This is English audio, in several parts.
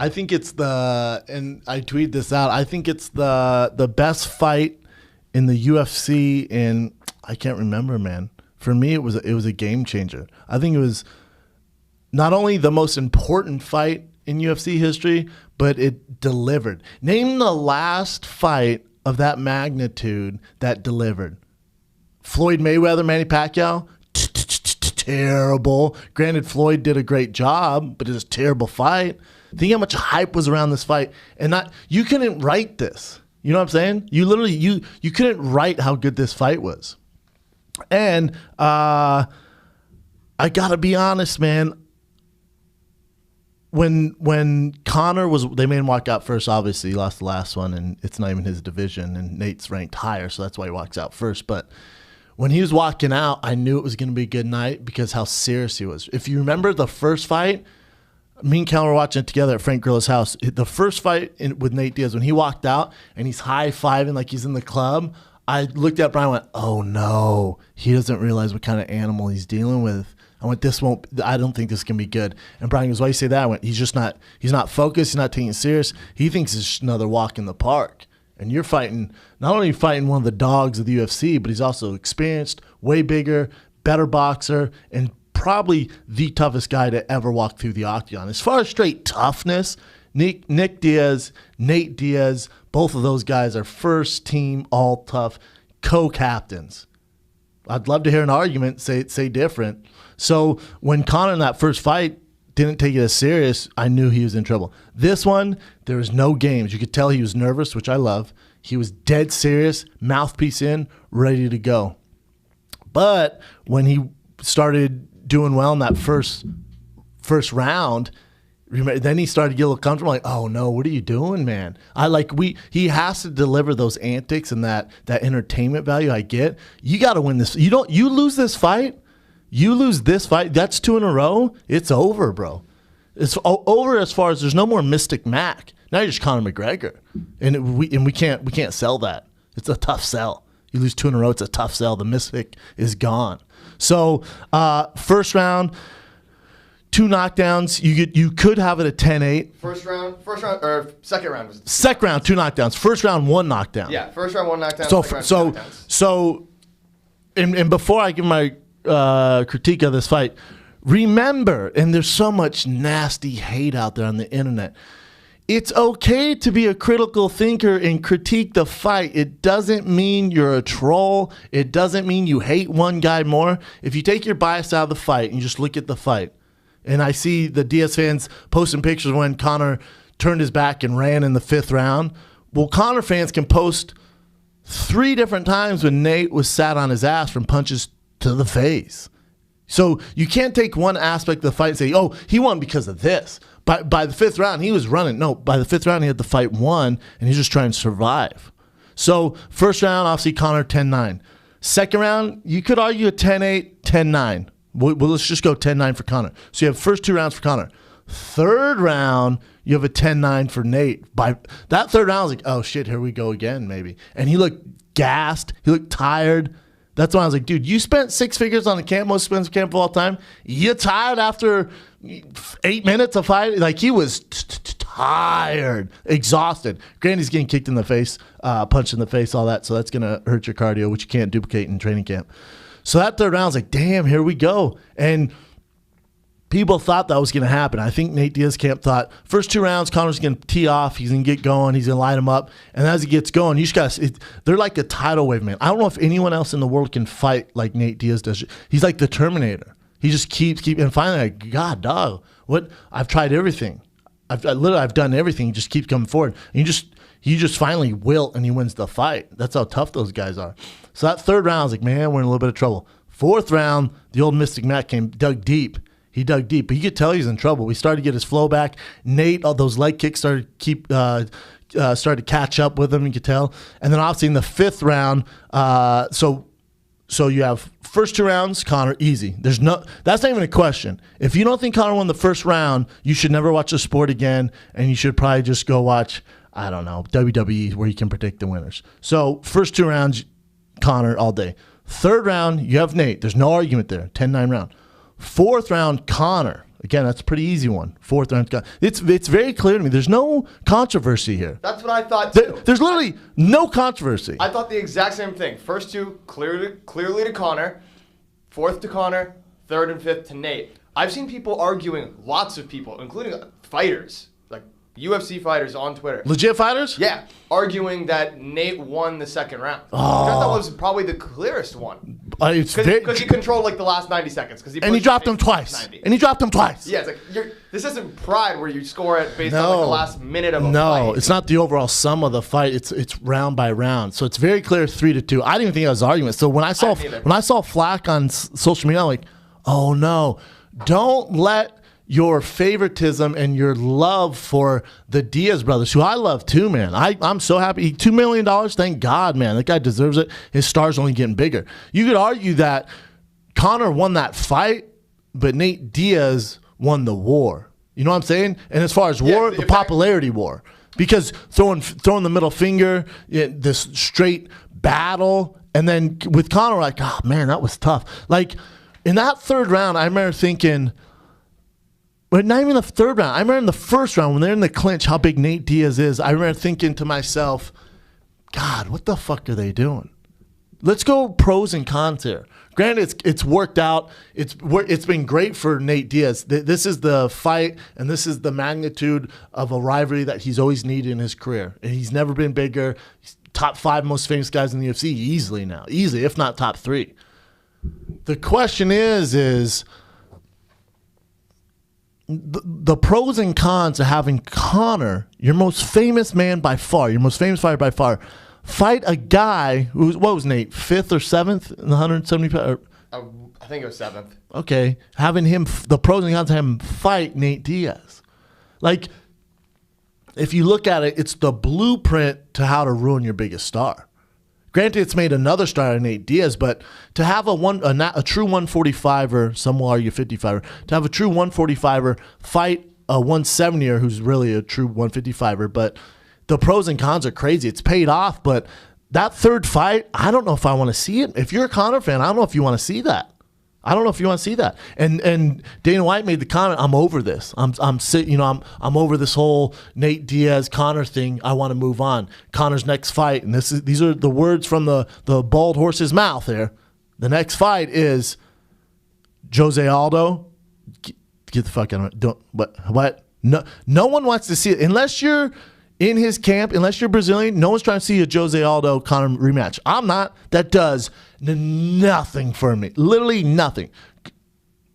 I think it's and I tweeted this out, I think it's the best fight in the UFC in, I can't remember, man. For me, it was a game changer. I think it was not only the most important fight in UFC history, but it delivered. Name the last fight of that magnitude that delivered. Floyd Mayweather, Manny Pacquiao, terrible. Granted, Floyd did a great job, but it was a terrible fight. Think how much hype was around this fight, and you couldn't write this. You know what I'm saying? You literally you couldn't write how good this fight was. And I gotta be honest, man. When Conor they made him walk out first. Obviously, he lost the last one, and it's not even his division. And Nate's ranked higher, so that's why he walks out first. But when he was walking out, I knew it was going to be a good night because how serious he was. If you remember the first fight, me and Cal were watching it together at Frank Grilla's house. The first fight with Nate Diaz, when he walked out and he's high-fiving like he's in the club, I looked at Brian and went, oh, no. He doesn't realize what kind of animal he's dealing with. I went, I don't think this can be good. And Brian goes, why do you say that? I went, he's not focused. He's not taking it serious. He thinks it's just another walk in the park. And you're fighting, not only fighting one of the dogs of the UFC, but he's also experienced, way bigger, better boxer, and probably the toughest guy to ever walk through the octagon. As far as straight toughness, Nick Diaz, Nate Diaz, both of those guys are first team all tough co-captains. I'd love to hear an argument say different. So when Conor in that first fight didn't take it as serious, I knew he was in trouble. This one, there was no games. You could tell he was nervous, which I love. He was dead serious, mouthpiece in, ready to go. But when he started doing well in that first round, then he started to get a little comfortable. Like, oh no, what are you doing, man? He has to deliver those antics and that entertainment value. I get. You got to win this. You lose this fight. You lose this fight. That's 2 in a row. It's over, bro. It's over as far as there's no more Mystic Mac. Now you're just Conor McGregor, and we can't sell that. It's a tough sell. You lose 2 in a row. It's a tough sell. The Mystic is gone. So first round, 2 knockdowns. You could have it at 10-8. First round, or second round. Second round, 2 knockdowns. First round, 1 knockdown. Yeah, first round, 1 knockdown. So, and before I give my critique of this fight, remember, and there's so much nasty hate out there on the internet, it's okay to be a critical thinker and critique the fight. It doesn't mean you're a troll. It doesn't mean you hate one guy more. If you take your bias out of the fight and you just look at the fight, and I see the Diaz fans posting pictures when Conor turned his back and ran in the 5th round. Well, Conor fans can post 3 different times when Nate was sat on his ass from punches to the face. So you can't take one aspect of the fight and say, oh, he won because of this. By the 5th round, he was running. No, by the 5th round, he had the fight won, and he's just trying to survive. So first round, obviously, Conor 10-9. Second round, you could argue a 10-8, 10-9. Well, let's just go 10-9 for Conor. So you have first 2 rounds for Conor. Third round, you have a 10-9 for Nate. By that third round, I was like, oh, shit, here we go again, maybe. And he looked gassed. He looked tired. That's when I was like, dude, you spent 6 figures on a camp, most expensive camp of all time. You tired after 8 minutes of fight? Like, he was tired, exhausted. Granted, he's getting kicked in the face, punched in the face, all that. So that's going to hurt your cardio, which you can't duplicate in training camp. So that third round, I was like, damn, here we go. And people thought that was going to happen. I think Nate Diaz camp thought first 2 rounds, Conor's going to tee off. He's going to get going. He's going to light him up. And as he gets going, you just got they're like a tidal wave, man. I don't know if anyone else in the world can fight like Nate Diaz does. He's like the Terminator. He just keeps. And finally, like, God, dog, what? I've tried everything. I've done everything. He just keeps coming forward. And he just finally wilt and he wins the fight. That's how tough those guys are. So that third round, I was like, man, we're in a little bit of trouble. Fourth round, the old Mystic Mac dug deep. He dug deep, but you could tell he's in trouble. We started to get his flow back. Nate, all those leg kicks started to catch up with him. You could tell. And then obviously in the 5th round, so you have first 2 rounds, Conor easy. That's not even a question. If you don't think Conor won the first round, you should never watch the sport again, and you should probably just go watch, I don't know, WWE, where you can predict the winners. So first 2 rounds, Conor all day. Third round, you have Nate. There's no argument there. 10-9 round. Fourth round, Conor. Again, that's a pretty easy one. 4th round. It's very clear to me. There's no controversy here. That's what I thought too. There's literally no controversy. I thought the exact same thing. First 2 clearly to Conor, 4th to Conor, 3rd and 5th to Nate. I've seen people arguing, lots of people, including fighters, like UFC fighters on Twitter. Legit fighters? Yeah, arguing that Nate won the 2nd round. Which I thought was probably the clearest one. Because he controlled like the last 90 seconds. And he dropped him twice. Yeah, it's like this isn't Pride where you score it based on like the last minute of a fight. No, it's not the overall sum of the fight. It's round by round. So it's very clear 3-2. I didn't even think that was an argument. So when I saw flack on social media, I'm like, oh no, don't let your favoritism and your love for the Diaz brothers, who I love too, man. I'm so happy. $2 million, thank God, man. That guy deserves it. His star's only getting bigger. You could argue that Conor won that fight, but Nate Diaz won the war. You know what I'm saying? And as far as war, the popularity war. Because throwing the middle finger, this straight battle, and then with Conor, like, oh, man, that was tough. Like, in that 3rd round, I remember thinking, but not even the 3rd round. I remember in the 1st round when they're in the clinch, how big Nate Diaz is. I remember thinking to myself, God, what the fuck are they doing? Let's go pros and cons here. Granted, it's worked out. It's been great for Nate Diaz. This is the fight, and this is the magnitude of a rivalry that he's always needed in his career. And he's never been bigger. He's top 5 most famous guys in the UFC easily now. Easily, if not top 3. The question is the pros and cons of having Conor, your most famous man by far, your most famous fighter by far, fight a guy who's, what was Nate, 5th or 7th in the 175? I think it was 7th. Okay, having him, the pros and cons of him fight Nate Diaz. Like, if you look at it, it's the blueprint to how to ruin your biggest star. Granted, it's made another star out of Nate Diaz, but to have a true 145er, some will argue 55er, to have a true 145er fight a 170er who's really a true 155er, but the pros and cons are crazy. It's paid off, but that 3rd fight, I don't know if I want to see it. If you're a Conor fan, I don't know if you want to see that. I don't know if you want to see that. And Dana White made the comment, I'm over this. I'm over this whole Nate Diaz Conor thing. I want to move on. Conor's next fight, and these are the words from the bald horse's mouth there. The next fight is Jose Aldo. Get the fuck out of it. What? No one wants to see it unless you're in his camp, unless you're Brazilian. No one's trying to see a Jose Aldo Conor rematch. I'm not. That does nothing for me. Literally nothing.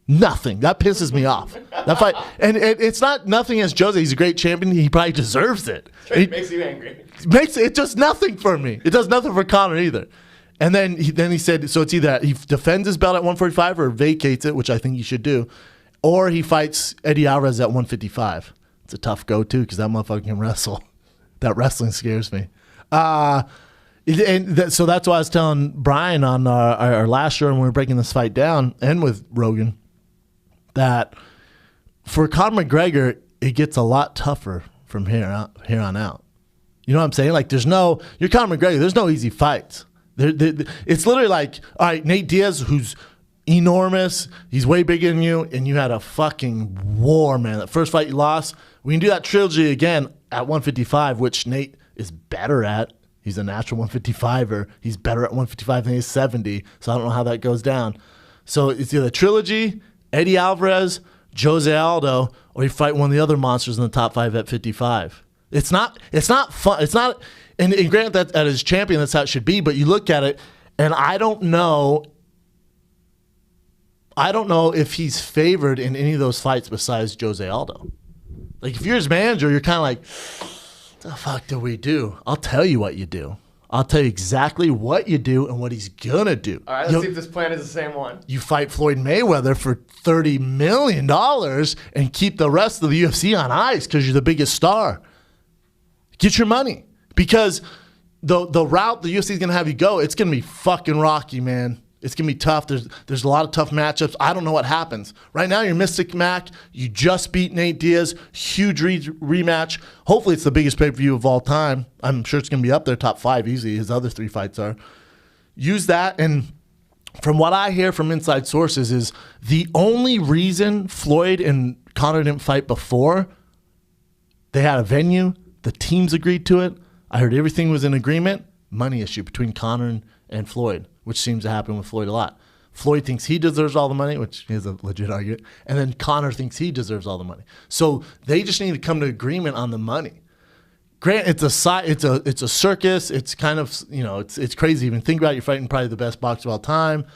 Nothing. That pisses me off. That fight, and it's not nothing as Jose. He's a great champion. He probably deserves it. It makes you angry. It does nothing for me. It does nothing for Conor either. And then he said, so it's either he defends his belt at 145 or vacates it, which I think he should do, or he fights Eddie Alvarez at 155. It's a tough go-to because that motherfucker can wrestle. That wrestling scares me. So that's why I was telling Brian on our last show when we were breaking this fight down, and with Rogan, that for Conor McGregor, it gets a lot tougher from here on out. You know what I'm saying? Like, you're Conor McGregor. There's no easy fights. It's literally like, all right, Nate Diaz, who's enormous, he's way bigger than you, and you had a fucking war, man. That first fight you lost. We can do that trilogy again at 155, which Nate is better at. He's a natural 155er. He's better at 155 than he's 70, so I don't know how that goes down. So it's either trilogy, Eddie Alvarez, Jose Aldo, or you fight one of the other monsters in the top 5 at 55. It's not fun. It's not, and granted that as champion, that's how it should be, but you look at it, and I don't know if he's favored in any of those fights besides Jose Aldo. Like, if you're his manager, you're kind of like, what the fuck do we do? I'll tell you what you do. I'll tell you exactly what you do and what he's going to do. All right, let's see if this plan is the same one. You fight Floyd Mayweather for $30 million and keep the rest of the UFC on ice because you're the biggest star. Get your money. Because the route the UFC is going to have you go, it's going to be fucking rocky, man. It's going to be tough. There's a lot of tough matchups. I don't know what happens. Right now, you're Mystic Mac. You just beat Nate Diaz. Huge rematch. Hopefully, it's the biggest pay-per-view of all time. I'm sure it's going to be up there, top 5 easy. His other 3 fights are. Use that, and from what I hear from inside sources, is the only reason Floyd and Conor didn't fight before, they had a venue, the teams agreed to it. I heard everything was in agreement. Money issue between Conor and Floyd, which seems to happen with Floyd a lot. Floyd thinks he deserves all the money, which is a legit argument, and then Conor thinks he deserves all the money. So they just need to come to agreement on the money. Grant, it's a circus. It's kind of, it's crazy. Even think about it, you're fighting probably the best boxer of all time.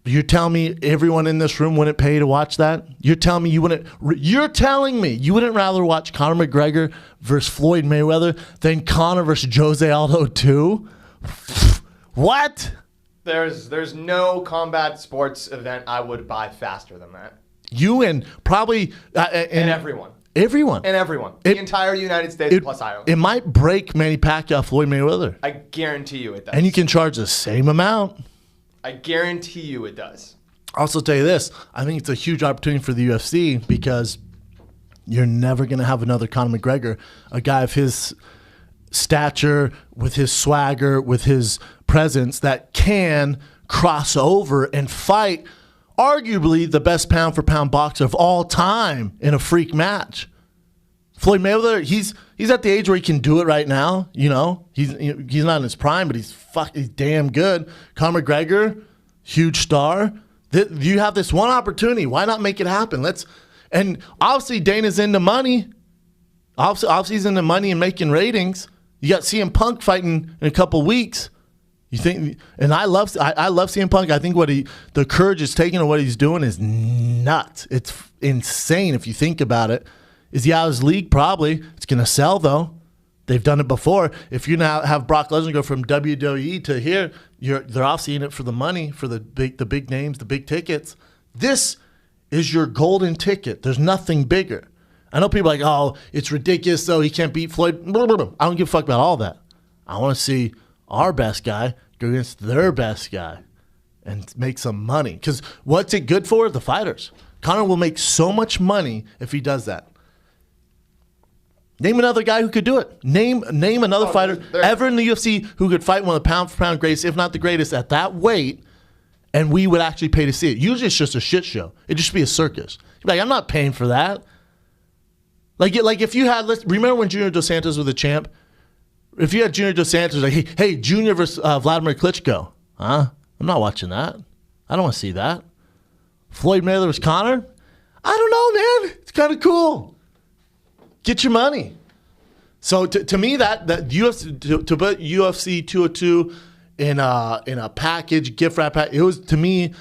You're telling me everyone in this room wouldn't pay to watch that? You're telling me you wouldn't rather watch Conor McGregor versus Floyd Mayweather than Conor versus Jose Aldo 2? What? There's no combat sports event I would buy faster than that. You and probably and everyone. Everyone. And everyone. The entire United States plus Ireland. It might break Manny Pacquiao, Floyd Mayweather. I guarantee you it does. And you can charge the same amount. I guarantee you it does. I'll also tell you this. I think it's a huge opportunity for the UFC because you're never going to have another Conor McGregor, a guy of his stature, with his swagger, with his presence, that can cross over and fight arguably the best pound-for-pound boxer of all time in a freak match. Floyd Mayweather, he's at the age where he can do it right now. He's not in his prime, but he's damn good. Conor McGregor, huge star. You have this one opportunity. Why not make it happen? And obviously Dana's into money. Obviously he's into money and making ratings. You got CM Punk fighting in a couple weeks. You think? And I love CM Punk. I think the courage is taking and what he's doing is nuts. It's insane if you think about it. Is he out of his league? Probably. It's going to sell, though. They've done it before. If you now have Brock Lesnar go from WWE to here, they're obviously in it for the money, for the big names, the big tickets. This is your golden ticket. There's nothing bigger. I know people are like, oh, it's ridiculous, though. He can't beat Floyd. I don't give a fuck about all that. I want to see our best guy go against their best guy and make some money. Because what's it good for? The fighters. Conor will make so much money if he does that. Name another guy who could do it. Name another fighter ever in the UFC who could fight one of the pound-for-pound greatest, if not the greatest, at that weight, and we would actually pay to see it. Usually it's just a shit show. It'd just be a circus. You'd be like, I'm not paying for that. Like if you had, remember when Junior Dos Santos was the champ? If you had Junior Dos Santos, like, hey, Junior versus Vladimir Klitschko. Huh? I'm not watching that. I don't want to see that. Floyd Mayweather versus Conor? I don't know, man. It's kind of cool. Get your money. So to me, that UFC to put UFC 202 in a package, gift wrap package, it was, to me,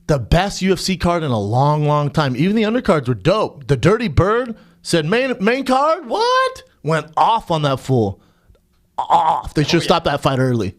the best UFC card in a long, long time. Even the undercards were dope. The Dirty Bird said main card, what? Went off on that fool. Off. They should have stopped that fight early.